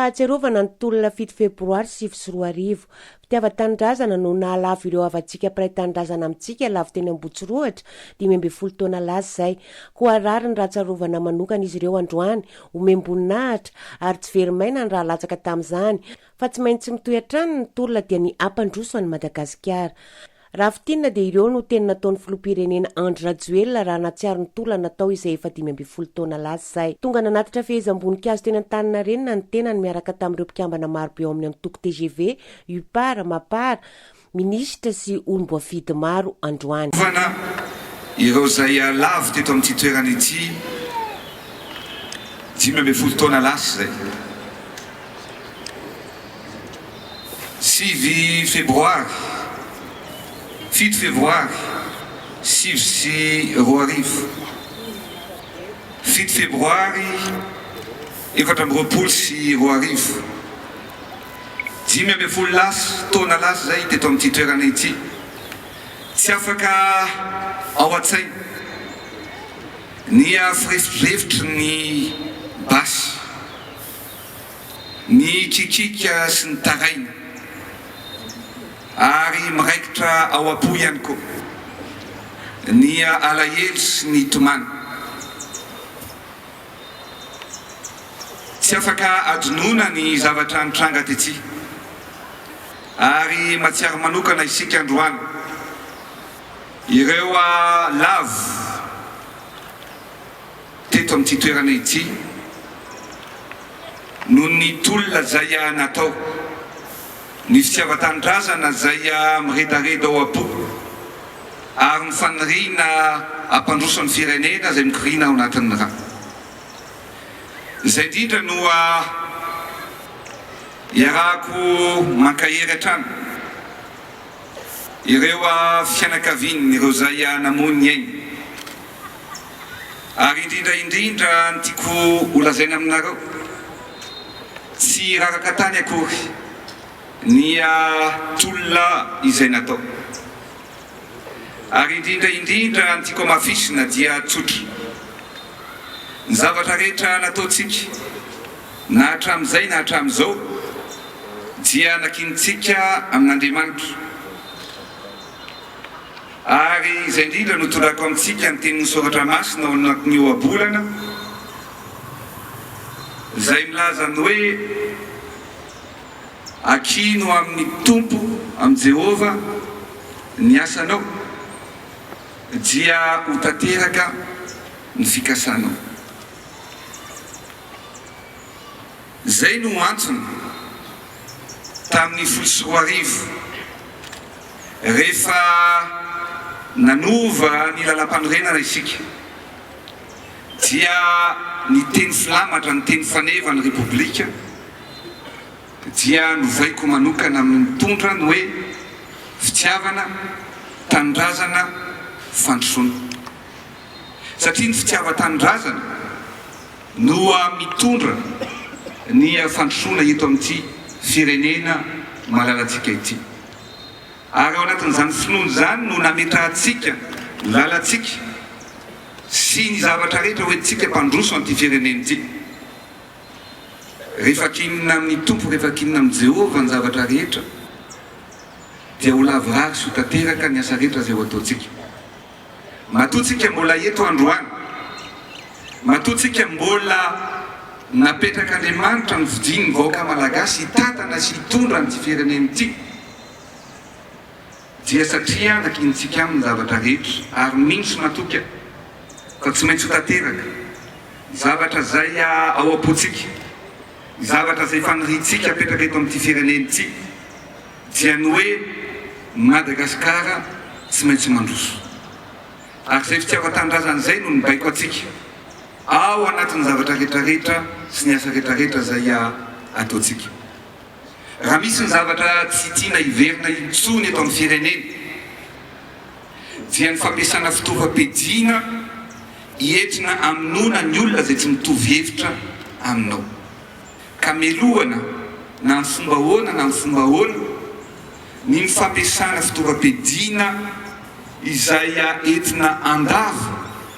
Fahatsiarovana ny tolona 7 febroary 2024. Fitiavan-tanindrazana no nahalavo ireo havantsika mpiray tanindrazana amintsika lavo teny Ambohitsirohitra 5 taona lasa izay. Koa rariny raha tsarovana manokana izy ireo androany, omem-boninahitra ary tsy very maina ny raha latsaka tamin'izany. Fa tsy maintsy mitohy hatrany ny tolona dia ny hampandroso ny Madagasikara. Raha fitinina dia ireo no teny nataon'ny filoham-pirenena androany raha natsiaro ny tolona natao izay efa 5 taona lasa izay. Tonga nanatitra fehezam-boninkazo teny an-taninarenina ny tenany miaraka tamin'ireo mpikambana maro be ao amin'ny antoko TGV, UPAR, MAPAR, minisitra sy olom-boafidy maro androany. Ireo izay lavo teto amin'ity toerana ity 5 taona lasa izay. 7 febroary 7 febroary 2024. 7 febroary 2024. 5 lasa taona lasa zay teto amin'ity toerana ity. Tsy afaka ao an-tsaina ny firefirefitry ny basy, ny kikika sy ny taraina, ary miraikitra ao am-po ihany koa ny alahelo sy ny tomana. Tsy afaka adonona ny zavatra nitranga tety ary matsiaro manokana isika androany. Ireo lavo teto amin'ity toerana ity no ny tolona zay natao, ny fitiavan-tanindrazana zay miredareda ao am-po ary mifanirina hampandroso ny firenena zay mikirina ao anatin'ny raha. Izay indrindra no iarako mankahery hatrany ireo fianakaviany, ireo zay namony ainy. Ary indrindra ny tiako holazaina aminareo, tsy raraka tany akory ny tolona izay natao. Ary indrindra ny tiako amafisina dia tsotra. Ny zavatra rehetra nataontsika na hatramin'izay na hatramin'izao dia nakinitsika amin'Andriamanitra. Ary izay indrindra no tolako amintsika ny tenin'ny soratra masina ao anatin'ny ohabolana izay milaza ny hoe akino amin'ny tompo, amin'ny Jehova ny asanao dia ho tanteraka ny fikasanao. Izay no antony tamin'ny 2024 rehefa nanova ny lalam-panorenana isika dia ny teny filamatra, ny teny faneva ny repoblika dia novaiko manokana amin'ny mitondra ny hoe fitiavana, tanindrazana, fandrosoana. Satria ny fitiavan-tanindrazana no mitondra ny fandrosoana eto amin'ity firenena malalantsika ity. Ary ao anatin'izany finoana izany no nametrahantsika lalantsika sy ny zavatra rehetra hoentsika mpandroso an'ity firenena ity. Rehefa kinina amin'ny tompo, rehefa kinina amin'ny Jehova ny zavatra rehetra dia ho lavorary sy ho tanteraka ny asa rehetra izay ho ataontsika. Matoantsika mbola eto androany, matoantsika mbola napetraka Andriamanitra ny vidiny vahoaka malagasy hitantana sy hitondra n'ity firenena ity dia satria nakinitsika amin'ny zavatra rehetra ary mintsy matoka fa tsy maintsy ho tanteraka ny zavatra zay ao am-pontsika, ny zavatra zay faniritsika apetraka eto amin'ity firenena ity dia ny hoe Madagasikara tsy maintsy mandroso. Ary izay fitiavan-tanindrazana izay no nibaiko atsika ao anatin'ny zavatra rehetrarehetra sy ny asa rehetrarehetra zay ataontsika. Raha misy ny zavatra tsy tiana hiverina intsony eto amin'ny firenena dia ny fampiasana fitaovam-piadiana hientina hamonoana ny olona zay tsy mitovy hevitra aminao. Ka melohana na ny fomba ahoana na ny fomba ahoana ny fampiasana fitaovam-piadiana izay entina andava,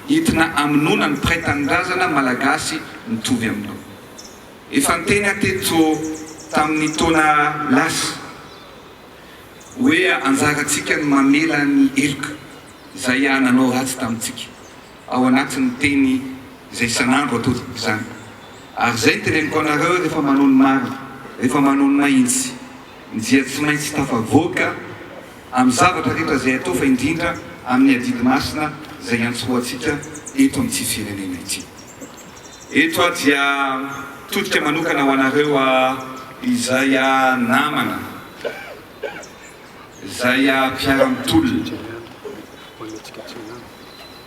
entina hamonoana ny mpiray tanindrazana malagasy mitovy aminao. efa nyteny ateto tamin'ny taona lasa hoe anjaratsika ny mamela ny eloka izay nanao ratsy tamintsika ao anatin'ny teny izay isan'andro atao izany. Ary zay ny teneniko anareo rehefa manao ny marina, rehefa manao ny maintsy, ny dia tsy maintsy tafavoaka amin'ny zavatra rehetra izay atao fa indrindra amin'ny adidy masina izay antsoantsika eto amin'ity firenena ity. Eto dia todika manokana ho anareo izay namana, izay mpiara-mitolona.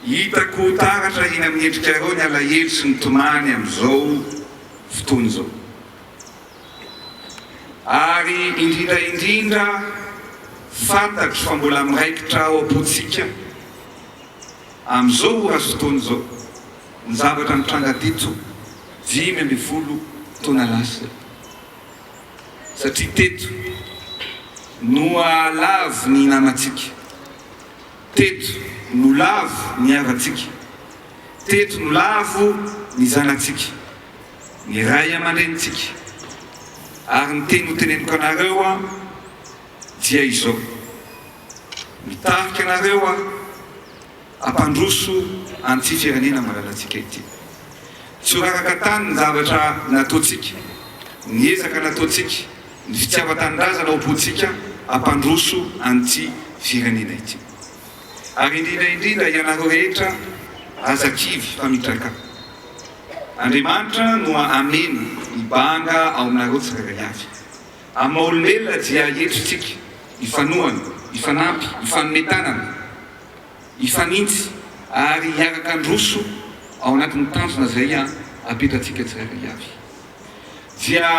Hitako taratra iny amin'ny endrika ireo ny alahelo sy ny tomany amin'izao fotoana izao. Ary indrindra fantatro fa mbola miraikitra ao am-pontsika amin'izao azo fotoana izao ny zavatra mitranga teto 5 taona lasa. Satria teto no lavo ny namantsika, teto no lavo ny havantsika, teto no lavo ny zanatsika, ny ray aman-drenitsika. Ary ny teny ho teneniko anareo dia izao: mitarika anareo hampandroso an'ity firenena malalatsika ity. Tsy ho rakaka tany ny zavatra nataontsika, ny ezaka nataontsika, ny fitiavan-tanindrazana ao am-pontsika hampandroso an'ity firenena ity. Ary indrindra ianareo rehetra azakivy fa mitraka. Andriamanitra no amena ibanga ao aminareo tsirairay avy. Amin'ny maha-olombelona dia hetrintsika ifanohana, ifanampy, ifanometanana, ifanintsy ary hiaraka androso ao anatin'ny tanjona izay apetratsika tsirairay avy. Dia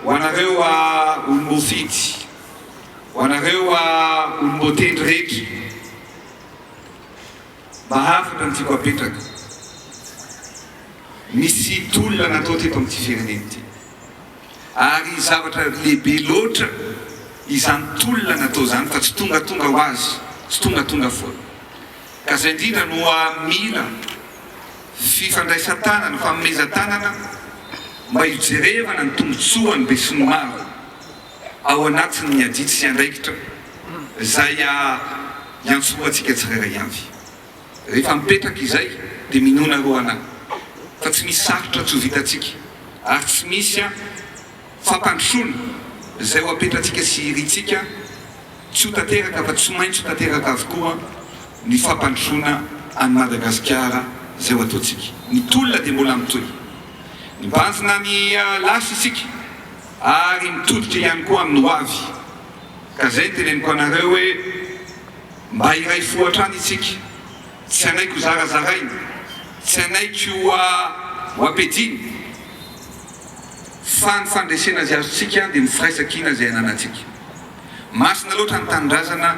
ho anareo olom-bofidy, ho anareo olom-botendry rehetra, mahafatra ny tiako apetraka. Misy tolona natao teto amin'ity firenena ity. Ary zavatra lehibe loatra izany tolona natao zany, fa tsy tonga ho azy, tsy tonga foana. Ka zay indrindra no mila fifandraisan-tanana, fanomezan-tanana mba hijerevana ny tombotsoany be sy ny maro ao anatin'ny adidy sy andraikitra izay iantsoantsika tsirairay avy. Rehefa mipetraka izay dia minoana roana, fa tsy misy sarotra tsy ho vitantsika, ary tsy misy fampandrosoana izay ho apetratsika sy iritsika tsy ho tanteraka, fa tsy maintsy ho tanteraka avokoa ny fampandrosoana any Madagasikara izay ho ataontsika. Ny tolona dia mbola mitohy, mibanjina ny lasa isika ary mitodika ihany koa amin'ny ho avy. Ka zay teneniko anareo hoe mba iray fohatrany isika, tsy anaiko zarazaraina, tsy anaiko ho ampediny, fa ny fandresena izay azontsika dia mifiraisakina izay ananatsika. Masina loatra ny tanindrazana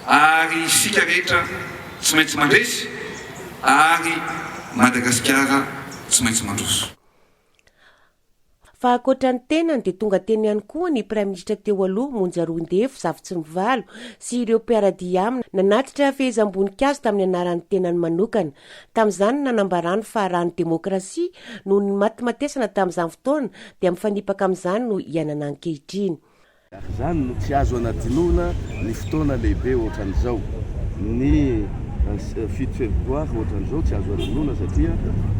ary isika rehetra tsy maintsy mandresy, ary Madagasikara tsy maintsy mandroso. Fa ankoatra ny tenany dia tonga teny ihany koa ny mpiray ministra teo aloha monja roandefo zavitsy mivalo sy ireo mpiara-dia aminy nanatitra fehezam-boninkazo tamin'ny anaran'ny tenany manokana. Tamin'izany nanambarany fa raha ny demokrasia no ny matimatesana tamin'izany fotoana dia mifanipaka amin'izany no ianana ankehitriny. Zany no tsy azo anadinoana ny fotoana lehibe ohatran'izao. Ny 7 febroary ohatran'izao tsy azo adinoana satria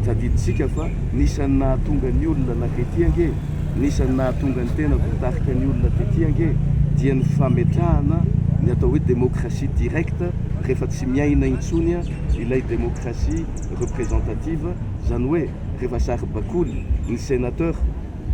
tadiditsika fa nisan'ny nahatonga ny olona nakety ange, nisan'ny nahatonga ny tena votarika ny olona tety ange dia ny fametrahana ny atao hoe démocratie directe rehefa tsy miaina intsony ilay démocratie représentative, zany hoe rehefa sary-bakoly ny sénateur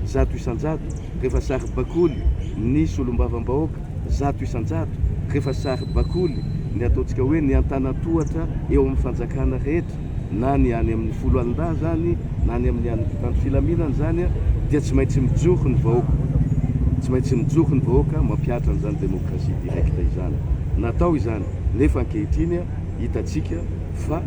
100 isan-jato, rehefa sary-bakoly ny solombavam-bahoaka 100 isan-jato, rehefa sary-bakoly ny ataontsika hoe ny antanatohatra eo amin'ny fanjakana rehetra, na ny any amin'ny folo alina zany, na ny amin'ny mpitandro filaminana zany, dia tsy maintsy mijoro ny vahoaka, tsy maintsy mijoro ny vahoaka mampiatra an'izany démocratie directe izany. Natao izany, nefa ankehitriny hitatsika fa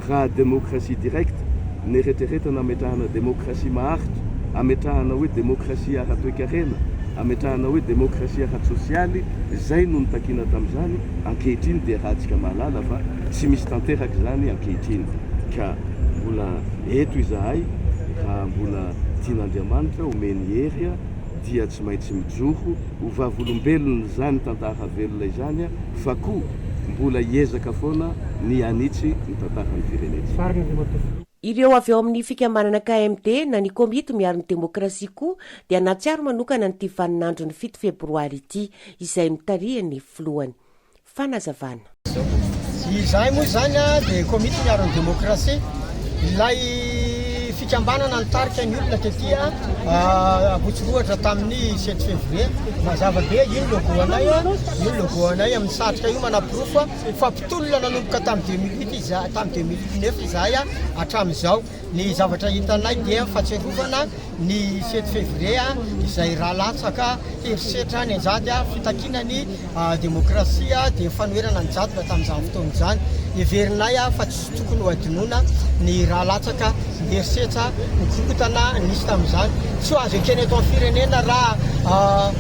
raha démocratie directe ny rehetrarehetra nametrahana démocratie maharitra, ametrahana hoe démocratie ara-toe-karena, ametrahana hoe démocratie ara-sosialy, zay no nitakina tamin'izany. Ankehitriny dia rahantsika mahalala fa tsy misy tanteraka zany ankehitriny. Ka mbola eto izahay raha mbola tian'Andriamanitra omeny hery dia tsy maintsy mijoho ho vavolombelona zany tantara velona izany fa koa mbola hiezaka foana ny anitsy ny tantarany firenetsika. Ireo avy eo amin'ny fikamanana KMD na ny komito miaro ny demokrasia koa dia natsiaro manokana ny tivaninandro ny 7 febroary ity izay mitarihan'ny filohany. Fanazavana. Izay moa zany dia komito miaro ny demokrasia ilay fikambanana nitarika ny olona tetỳ Ambohitsirohitra tamin'ny 7 février mazava be iny logo anay amin'ny satrika io manapirofo fa mpitolona nanomboka tamin'ny 2009 izahay hatramin'izao. Ny zavatra hitanay dia fahatsiarovana ny 7 février izay raha latsaka herisetra ny anjady fitakina ny demokrasia dia fanoherana ny jadona tamin'izany fotoana izany. Heverinay fa tsy tokony ho adinoana ny raha latsaka herisetra mikotana nisy tamin'izany. Tsy ho azo ekeny eto amin'ny firenena raha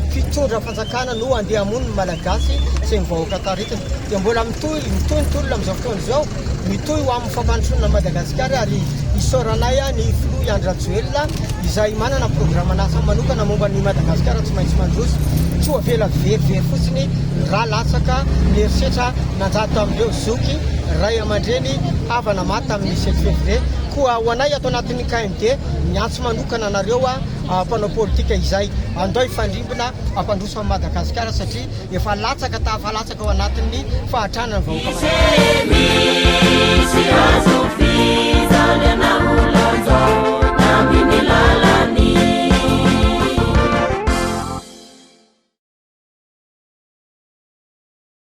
mpitondra fanjakana no andeha hamono ny malagasy sy ny vahoaka taritiny. Dia mbola mitohy ny tolona amin'izao fotoana izao, mitohy ho amin'ny fampandrosoana Madagasikara ary isoranay ny filoha androany izay manana programme nasa manokana momba ny Madagasikara tsy maintsy mandroso. Tsy ho avela verivery fotsiny raha latsaka ny herisetra nanjady tamin'ireo zoky ray aman-dreny havana maty tamin'ny 7 février. Koa ho anay atao anatin'ny KMD miantso manokana anareo mpanao politika izay andao ifandrimbona hampandroso amin'ny Madagasikara satria efa latsaka tafalatsaka ao anatin'ny fahatrana ny vahoaka.